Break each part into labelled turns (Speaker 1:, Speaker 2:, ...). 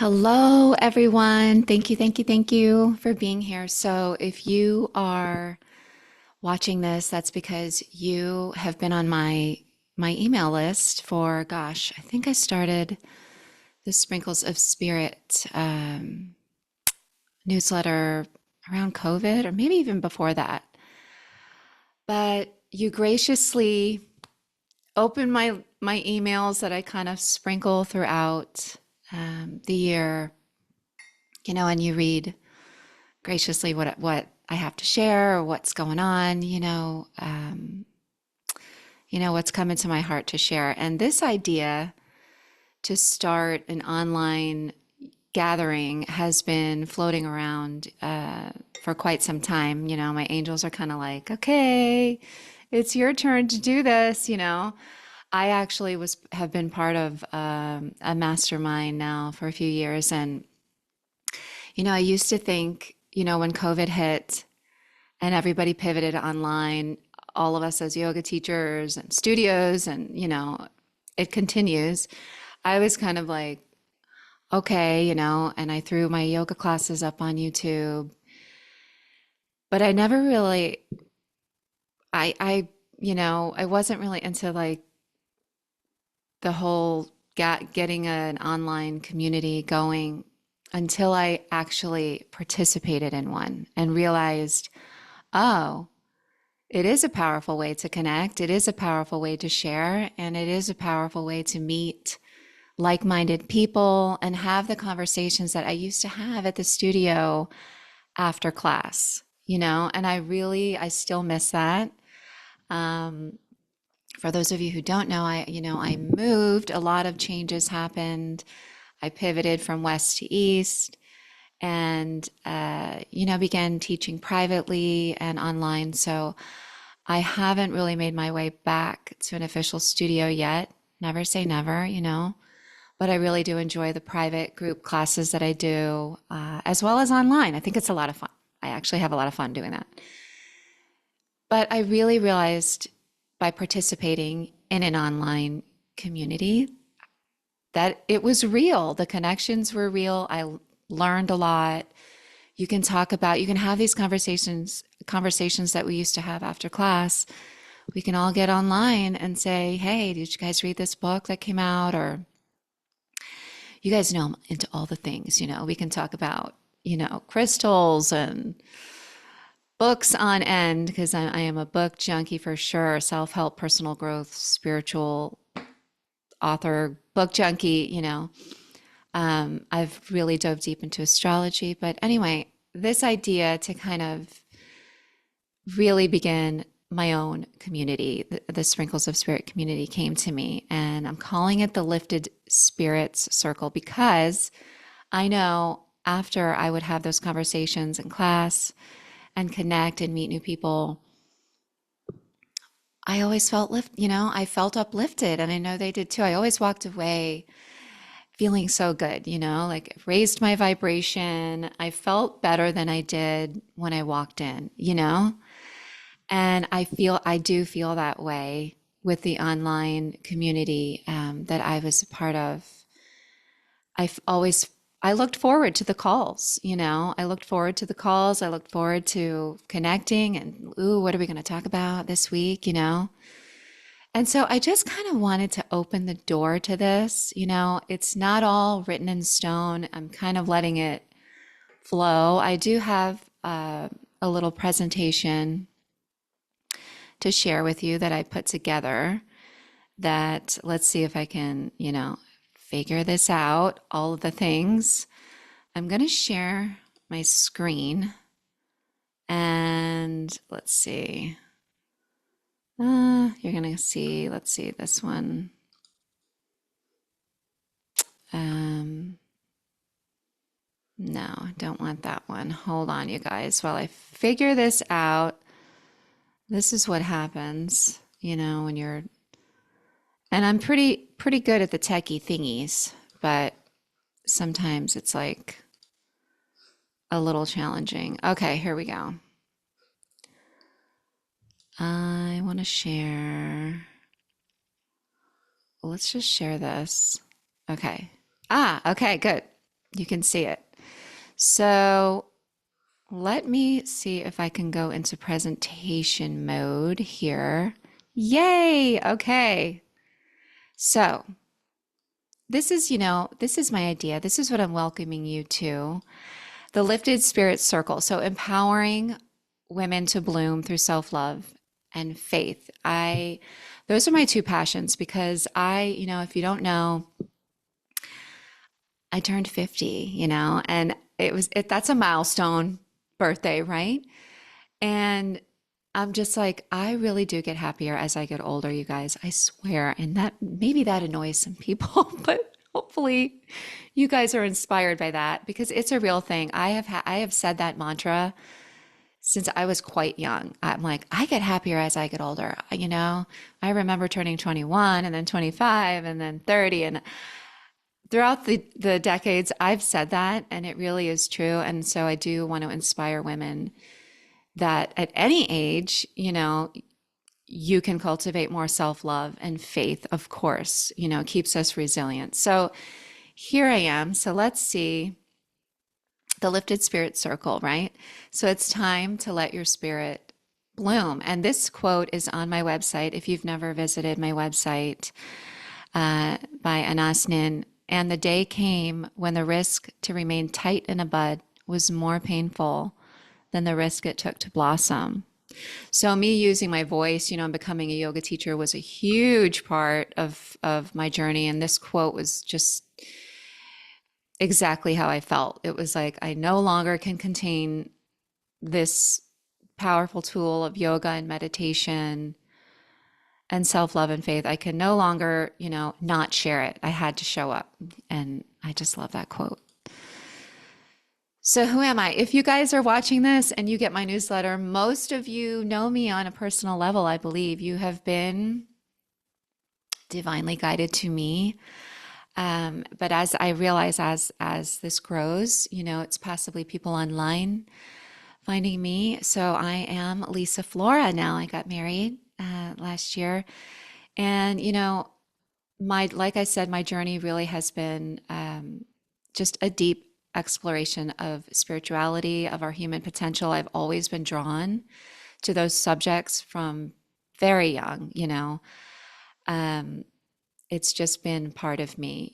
Speaker 1: Hello, everyone. Thank you for being here. So, if you are watching this, that's because you have been on my email list for, gosh, I think I started the Sprinkles of Spirit newsletter around COVID, or maybe even before that. But you graciously opened my emails that I kind of sprinkle throughout the year, and you read graciously what I have to share or what's going on, what's come into my heart to share. And this idea to start an online gathering has been floating around for quite some time. My angels are kind of like, okay, it's your turn to do this. I actually have been part of a mastermind now for a few years, and I used to think, when COVID hit and everybody pivoted online, all of us as yoga teachers and studios, and, it continues. I was kind of like, okay, and I threw my yoga classes up on YouTube, but I never really, I wasn't really into like the whole getting an online community going until I actually participated in one and realized, oh, it is a powerful way to connect. It is a powerful way to share. And it is a powerful way to meet like minded people and have the conversations that I used to have at the studio after class, and I still miss that. Um, for those of you who don't know, I moved, a lot of changes happened. I pivoted from west to east and, began teaching privately and online. So I haven't really made my way back to an official studio yet. Never say never, but I really do enjoy the private group classes that I do, as well as online. I think it's a lot of fun. I actually have a lot of fun doing that. But I really realized by participating in an online community that it was real. The connections were real. I learned a lot. You can have these conversations that we used to have after class. We can all get online and say, hey, did you guys read this book that came out? Or you guys know I'm into all the things, we can talk about, crystals and books on end, because I am a book junkie for sure. Self-help, personal growth, spiritual author, book junkie, I've really dove deep into astrology. But anyway, this idea to kind of really begin my own community, the Sprinkles of Spirit community, came to me. And I'm calling it the Lifted Spirits Circle because I know after I would have those conversations in class and connect and meet new people, I always felt I felt uplifted, and I know they did too. I always walked away feeling so good, like it raised my vibration. I felt better than I did when I walked in, and I do feel that way with the online community that I was a part of. I've always I looked forward to the calls, I looked forward to the calls. I looked forward to connecting and, ooh, what are we going to talk about this week, And so I just kind of wanted to open the door to this. It's not all written in stone. I'm kind of letting it flow. I do have a little presentation to share with you that I put together that, let's see if I can, figure this out, all of the things. I'm going to share my screen and let's see. You're going to see, let's see this one. No, I don't want that one. Hold on, you guys, while I figure this out. This is what happens, when you're, and I'm pretty good at the techie thingies, but sometimes it's like a little challenging. Okay, here we go. I want to share. Let's just share this. Okay. Okay, good. You can see it. So let me see if I can go into presentation mode here. Yay! Okay. So this is my idea. This is what I'm welcoming you to. The lifted spirit circle. So empowering women to bloom through self-love and faith. Those are my two passions because if you don't know, I turned 50, and that's a milestone birthday, right? And I'm just like, I really do get happier as I get older, you guys. I swear. And that maybe that annoys some people, but hopefully you guys are inspired by that because it's a real thing. I have said that mantra since I was quite young. I'm like, I get happier as I get older. I remember turning 21 and then 25 and then 30 and throughout the decades, I've said that and it really is true. And so I do want to inspire women that at any age, you can cultivate more self-love and faith, of course, keeps us resilient. So here I am. So let's see the lifted spirit circle, right? So it's time to let your spirit bloom. And this quote is on my website. If you've never visited my website, by Anas Nin, and the day came when the risk to remain tight in a bud was more painful than the risk it took to blossom. So me using my voice, and becoming a yoga teacher was a huge part of my journey. And this quote was just exactly how I felt. It was like, I no longer can contain this powerful tool of yoga and meditation and self-love and faith. I can no longer, not share it. I had to show up. And I just love that quote. So who am I? If you guys are watching this and you get my newsletter, most of you know me on a personal level, I believe. You have been divinely guided to me. But as I realize, as this grows, it's possibly people online finding me. So I am Lisa Flora now. I got married last year. And, like I said, my journey really has been just a deep exploration of spirituality, of our human potential. I've always been drawn to those subjects from very young, it's just been part of me,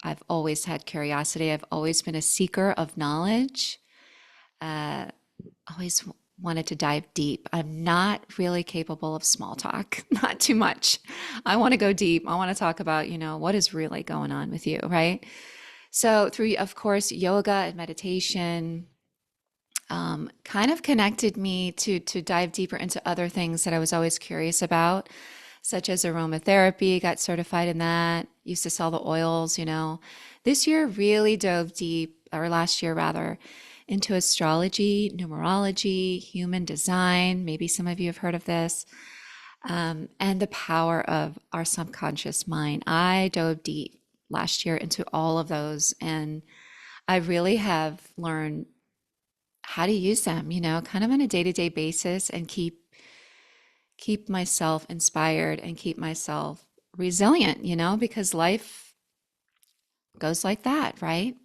Speaker 1: I've always had curiosity. I've always been a seeker of knowledge, always wanted to dive deep. I'm not really capable of small talk, not too much. I want to go deep. I want to talk about, what is really going on with you, right? So through, of course, yoga and meditation, kind of connected me to dive deeper into other things that I was always curious about, such as aromatherapy, got certified in that, used to sell the oils, This year really dove deep, or last year rather, into astrology, numerology, human design. Maybe some of you have heard of this, and the power of our subconscious mind. I dove deep last year into all of those, and I really have learned how to use them, kind of on a day-to-day basis and keep myself inspired and keep myself resilient, because life goes like that, right?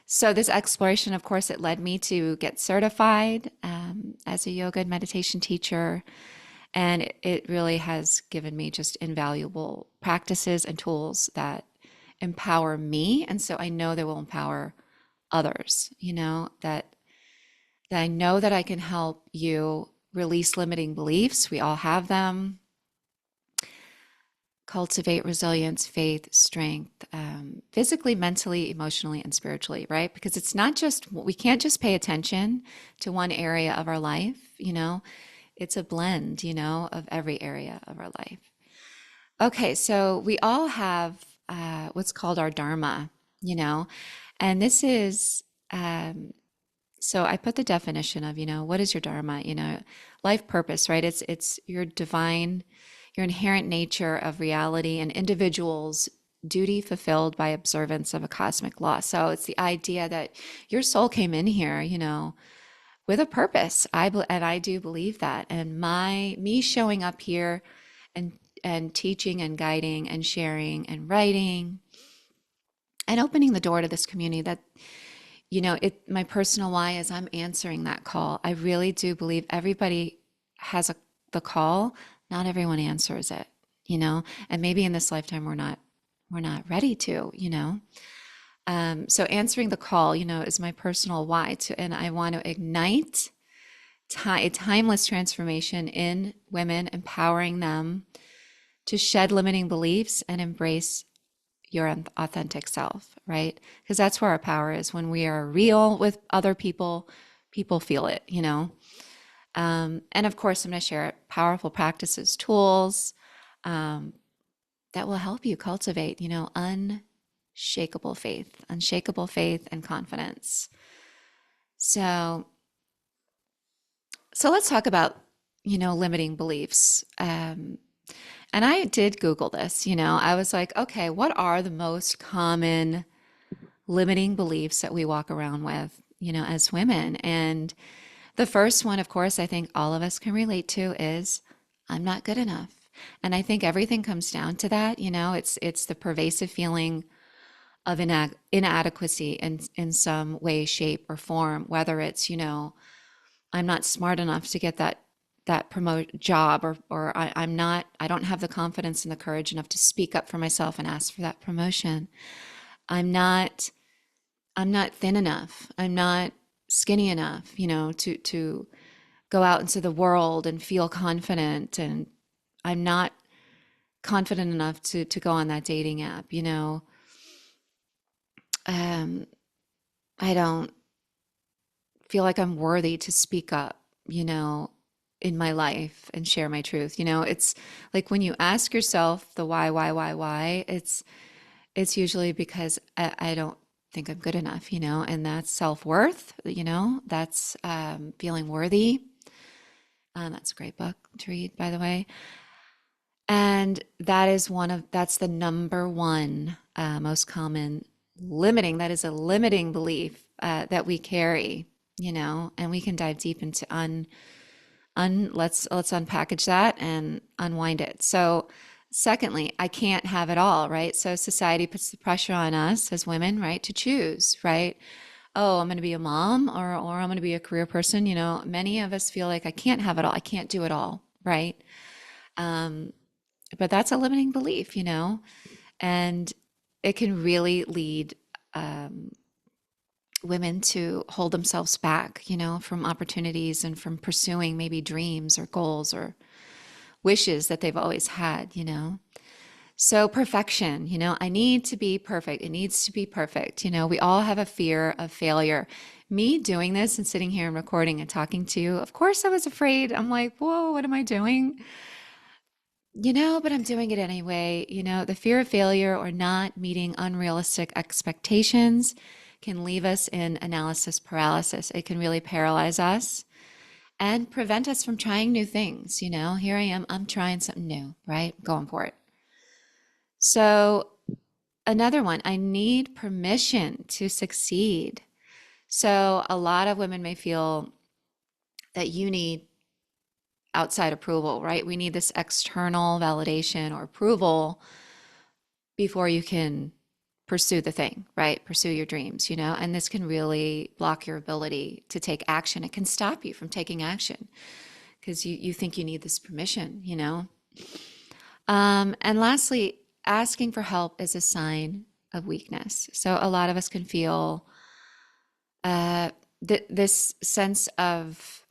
Speaker 1: So this exploration, of course, it led me to get certified as a yoga and meditation teacher. And it really has given me just invaluable practices and tools that empower me. And so I know they will empower others, that I know that I can help you release limiting beliefs. We all have them. Cultivate resilience, faith, strength, physically, mentally, emotionally, and spiritually, right? Because it's not just, we can't just pay attention to one area of our life, it's a blend, of every area of our life. Okay, so we all have what's called our dharma, and this is, so I put the definition of, what is your dharma, life purpose, right? It's your divine, your inherent nature of reality and individuals' duty fulfilled by observance of a cosmic law. So it's the idea that your soul came in here, with a purpose. And I do believe that. And me showing up here and teaching and guiding and sharing and writing and opening the door to this community that, my personal why is I'm answering that call. I really do believe everybody has the call. Not everyone answers it, and maybe in this lifetime we're not ready to. So answering the call, is my personal why and I want to ignite a timeless transformation in women, empowering them to shed limiting beliefs and embrace your authentic self, right? Because that's where our power is. When we are real with other people, people feel it. And of course, I'm going to share powerful practices, tools that will help you cultivate, unshakable faith and confidence. So let's talk about, limiting beliefs. And I did Google this, I was like, okay, what are the most common limiting beliefs that we walk around with, as women? And the first one, of course, I think all of us can relate to is I'm not good enough. And I think everything comes down to that, it's the pervasive feeling of inadequacy in some way, shape, or form, whether it's, I'm not smart enough to get that promote job, or I don't have the confidence and the courage enough to speak up for myself and ask for that promotion. I'm not thin enough. I'm not skinny enough, to go out into the world and feel confident. And I'm not confident enough to go on that dating app. Um, I don't feel like I'm worthy to speak up, in my life and share my truth. It's like when you ask yourself the why, it's usually because I don't think I'm good enough, and that's self-worth, that's feeling worthy. That's a great book to read, by the way. And that's the number one most common that is a limiting belief that we carry, and we can dive deep into let's unpackage that and unwind it. So secondly, I can't have it all, right? So society puts the pressure on us as women, right, to choose, right? Oh, I'm going to be a mom, or I'm going to be a career person. Many of us feel like I can't have it all. I can't do it all, right? But that's a limiting belief, and it can really lead women to hold themselves back, from opportunities and from pursuing maybe dreams or goals or wishes that they've always had. So perfection, I need to be perfect. It needs to be perfect. We all have a fear of failure. Me doing this and sitting here and recording and talking to you, of course I was afraid. I'm like, whoa, what am I doing? But I'm doing it anyway. The fear of failure or not meeting unrealistic expectations can leave us in analysis paralysis. It can really paralyze us and prevent us from trying new things. Here I am, I'm trying something new, right? Going for it. So, another one, I need permission to succeed. So, a lot of women may feel that you need outside approval, right? We need this external validation or approval before you can pursue the thing, right? Pursue your dreams, and this can really block your ability to take action. It can stop you from taking action because you think you need this permission. And lastly, asking for help is a sign of weakness. So a lot of us can feel this sense of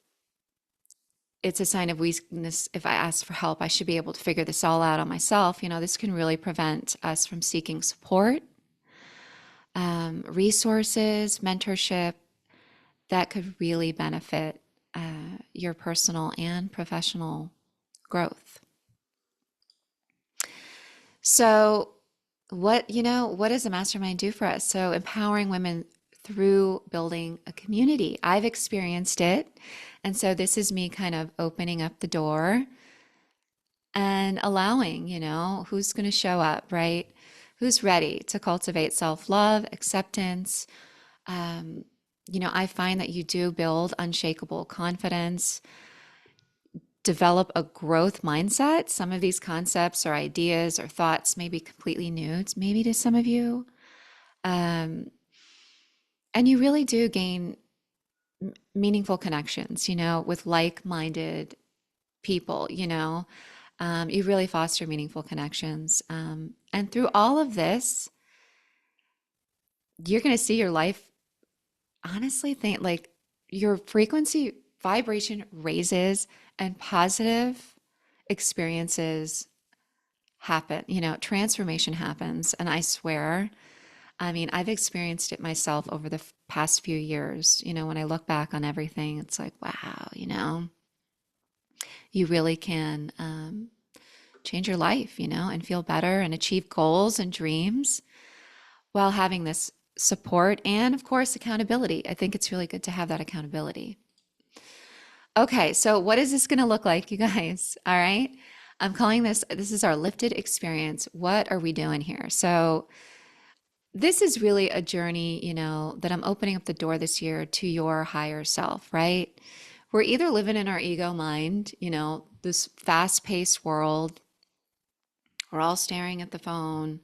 Speaker 1: it's a sign of weakness. If I ask for help, I should be able to figure this all out on myself. This can really prevent us from seeking support, resources, mentorship that could really benefit your personal and professional growth. So what does the mastermind do for us? So empowering women through building a community. I've experienced it. And so this is me kind of opening up the door and allowing, who's going to show up, right? Who's ready to cultivate self-love, acceptance. I find that you do build unshakable confidence, develop a growth mindset. Some of these concepts or ideas or thoughts may be completely new, maybe to some of you. Um, and you really do gain meaningful connections, with like-minded people, you really foster meaningful connections. And through all of this, you're going to see your life, honestly, think like your frequency vibration raises and positive experiences happen, transformation happens. And I swear, I mean, I've experienced it myself over the past few years. When I look back on everything, it's like, wow, you really can change your life, and feel better and achieve goals and dreams while having this support and, of course, accountability. I think it's really good to have that accountability. Okay, so what is this going to look like, you guys? All right. I'm calling this is our lifted experience. What are we doing here? So, this is really a journey, that I'm opening up the door this year to your higher self, right? We're either living in our ego mind, this fast-paced world. We're all staring at the phone.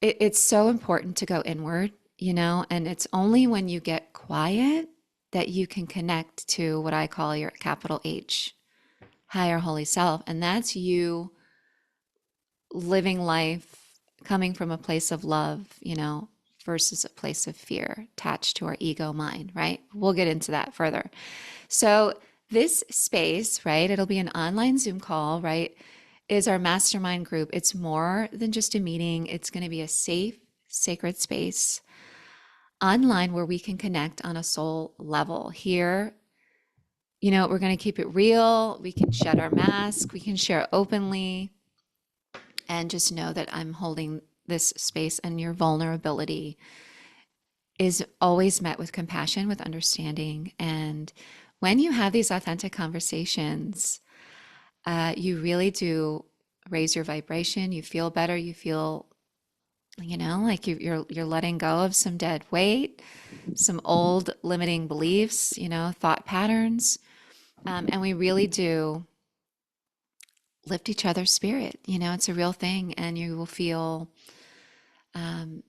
Speaker 1: It's so important to go inward, and it's only when you get quiet that you can connect to what I call your capital H, higher holy self. And that's you living life coming from a place of love, versus a place of fear attached to our ego mind, right? We'll get into that further. So this space, right, it'll be an online Zoom call, right, is our mastermind group. It's more than just a meeting. It's going to be a safe, sacred space online where we can connect on a soul level. Here, we're going to keep it real. We can shed our mask. We can share openly. And just know that I'm holding this space, and your vulnerability is always met with compassion, with understanding. And when you have these authentic conversations, you really do raise your vibration. You feel better. You feel, like you're letting go of some dead weight, some old limiting beliefs, thought patterns. And we really do lift each other's spirit. It's a real thing, and you will feel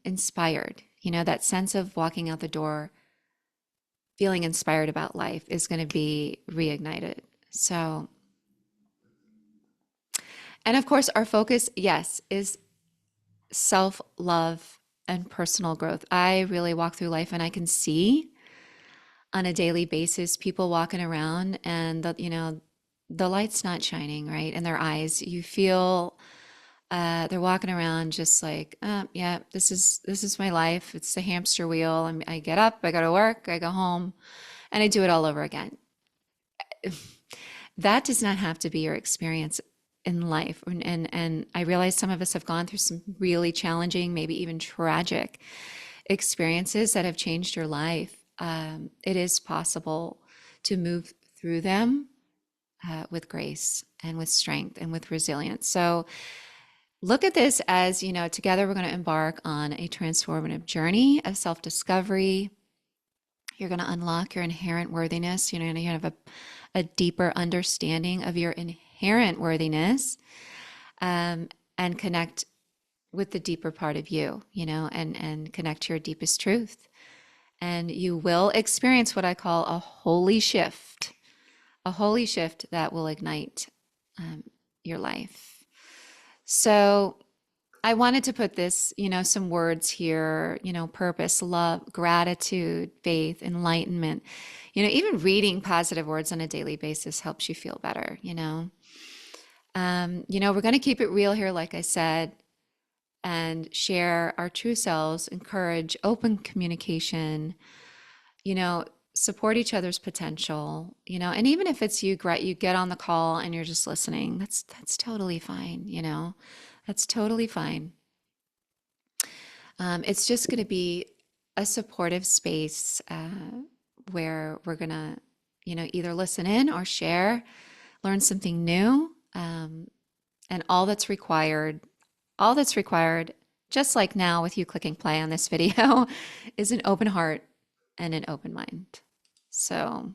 Speaker 1: inspired. That sense of walking out the door, feeling inspired about life is going to be reignited. So, and of course, our focus, yes, is self-love and personal growth. I really walk through life and I can see on a daily basis people walking around and the light's not shining right in their eyes. You feel they're walking around just like, yeah, this is my life. It's the hamster wheel. I get up, I go to work, I go home, and I do it all over again. That does not have to be your experience in life. And I realize some of us have gone through some really challenging, maybe even tragic experiences that have changed your life. It is possible to move through them with grace and with strength and with resilience. So look at this as, together we're going to embark on a transformative journey of self-discovery. You're going to unlock your inherent worthiness. You're going to have a deeper understanding of your inherent worthiness, and connect with the deeper part of you, and connect to your deepest truth. And you will experience what I call a holy shift that will ignite your life. So I wanted to put this, some words here, purpose, love, gratitude, faith, enlightenment. Even reading positive words on a daily basis helps you feel better, we're going to keep it real here, like I said, and share our true selves, encourage open communication, support each other's potential, and even if it's you get on the call and you're just listening, that's totally fine, that's totally fine. It's just going to be a supportive space where we're going to, either listen in or share, learn something new, and all that's required, just like now with you clicking play on this video, is an open heart and an open mind. So,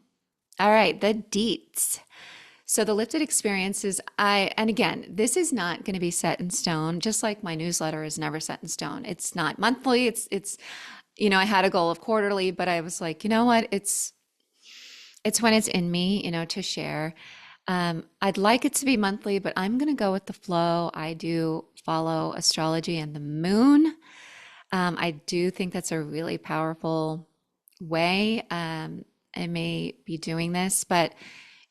Speaker 1: all right, the deets. So the lifted experiences, and again, this is not going to be set in stone, just like my newsletter is never set in stone. It's not monthly. I had a goal of quarterly, but I was like, you know what? It's when it's in me, to share. I'd like it to be monthly, but I'm going to go with the flow. I do follow astrology and the moon. I do think that's a really powerful way. I may be doing this, but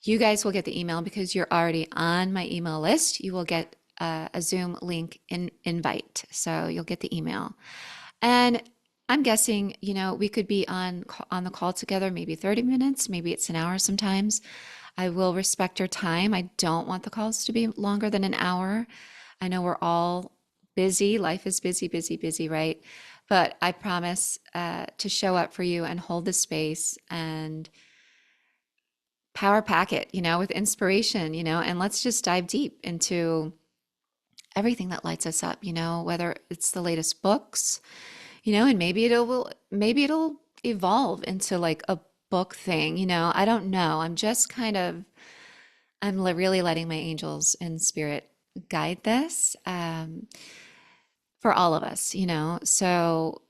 Speaker 1: you guys will get the email because you're already on my email list. You will get a Zoom link invite. So you'll get the email. And I'm guessing, we could be on the call together, maybe 30 minutes, maybe it's an hour sometimes. I will respect your time. I don't want the calls to be longer than an hour. I know we're all busy. Life is busy, busy, busy, right? But I promise to show up for you and hold the space and power pack it, with inspiration, and let's just dive deep into everything that lights us up, whether it's the latest books, and maybe it'll evolve into like a book thing, I don't know. I'm really letting my angels and spirit guide this for all of us, so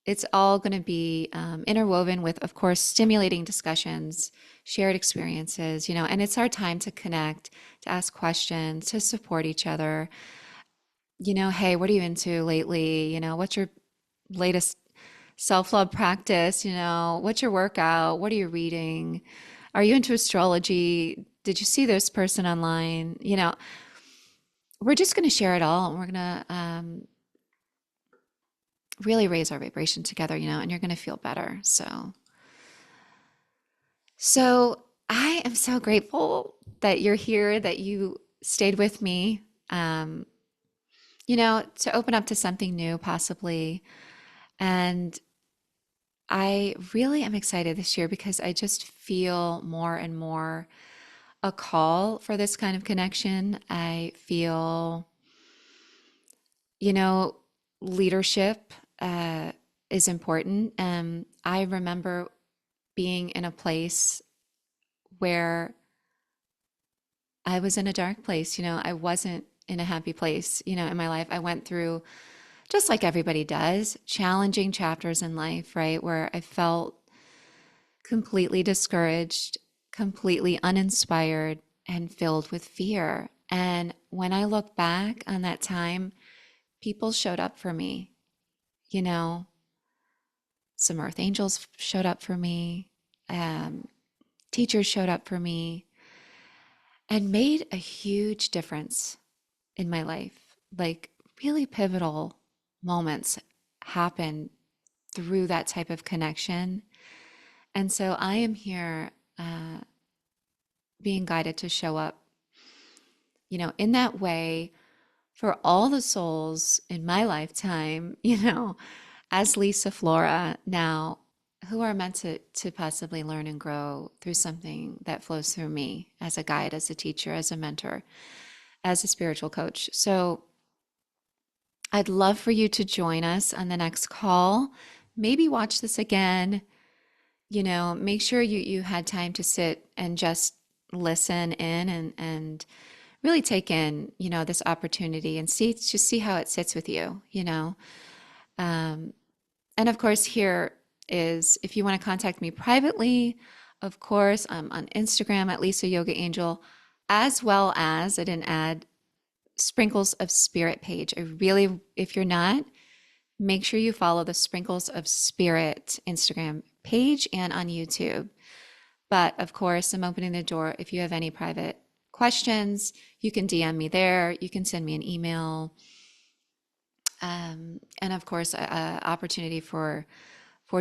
Speaker 1: it's all going to be interwoven with, of course, stimulating discussions, shared experiences, and it's our time to connect, to ask questions, to support each other. Hey, what are you into lately? What's your latest self-love practice? What's your workout? What are you reading? Are you into astrology? Did you see this person online? We're just going to share it all, and we're going to really raise our vibration together, and you're going to feel better. So I am so grateful that you're here, that you stayed with me, to open up to something new, possibly. And I really am excited this year because I just feel more and more a call for this kind of connection. I feel, leadership is important. I remember being in a place where I was in a dark place. I wasn't in a happy place, in my life. I went through, just like everybody does, challenging chapters in life, right? Where I felt completely discouraged, completely uninspired, and filled with fear. And when I look back on that time, people showed up for me, you know, some earth angels showed up for me, um, teachers showed up for me, and made a huge difference in my life. Like really pivotal moments happen through that type of connection. And so I am here being guided to show up, in that way for all the souls in my lifetime, as Lisa Flora now, who are meant to possibly learn and grow through something that flows through me as a guide, as a teacher, as a mentor, as a spiritual coach. So I'd love for you to join us on the next call. Maybe watch this again. Make sure you had time to sit and just listen in and really take in, this opportunity and see how it sits with you, And of course, here is, if you want to contact me privately, of course, I'm on Instagram at Lisayogaangel, as well as I didn't add Sprinkles of Spirit page. I really, if you're not, make sure you follow the Sprinkles of Spirit Instagram page and on YouTube. But of course, I'm opening the door. If you have any private questions, you can DM me there. You can send me an email. And of course, opportunity for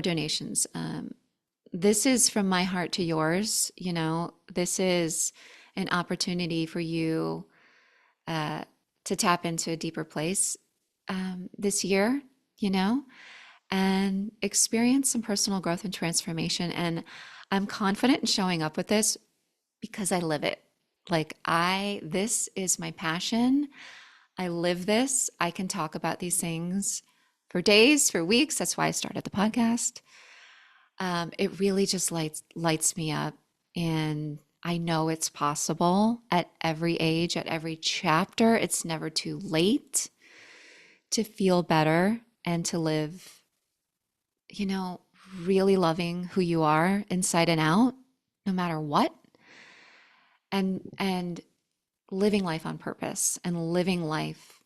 Speaker 1: donations. This is from my heart to yours. This is an opportunity for you to tap into a deeper place this year, and experience some personal growth and transformation. And I'm confident in showing up with this because I live it. This is my passion. I live this. I can talk about these things for days, for weeks. That's why I started the podcast. It really just lights me up. And I know it's possible at every age, at every chapter. It's never too late to feel better and to live, you know, really loving who you are inside and out, no matter what, and living life on purpose and living life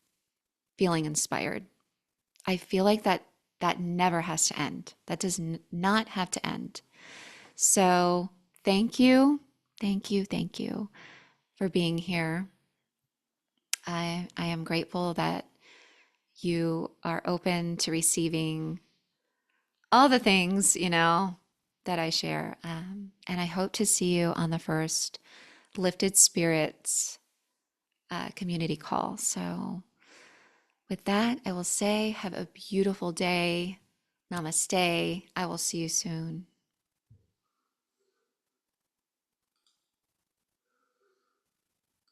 Speaker 1: feeling inspired. I feel like that never has to end. That does not have to end. So, thank you. Thank you. Thank you for being here. I am grateful that you are open to receiving all the things, that I share. And I hope to see you on the first Lifted Spirits community call. So, with that, I will say, have a beautiful day. Namaste. I will see you soon.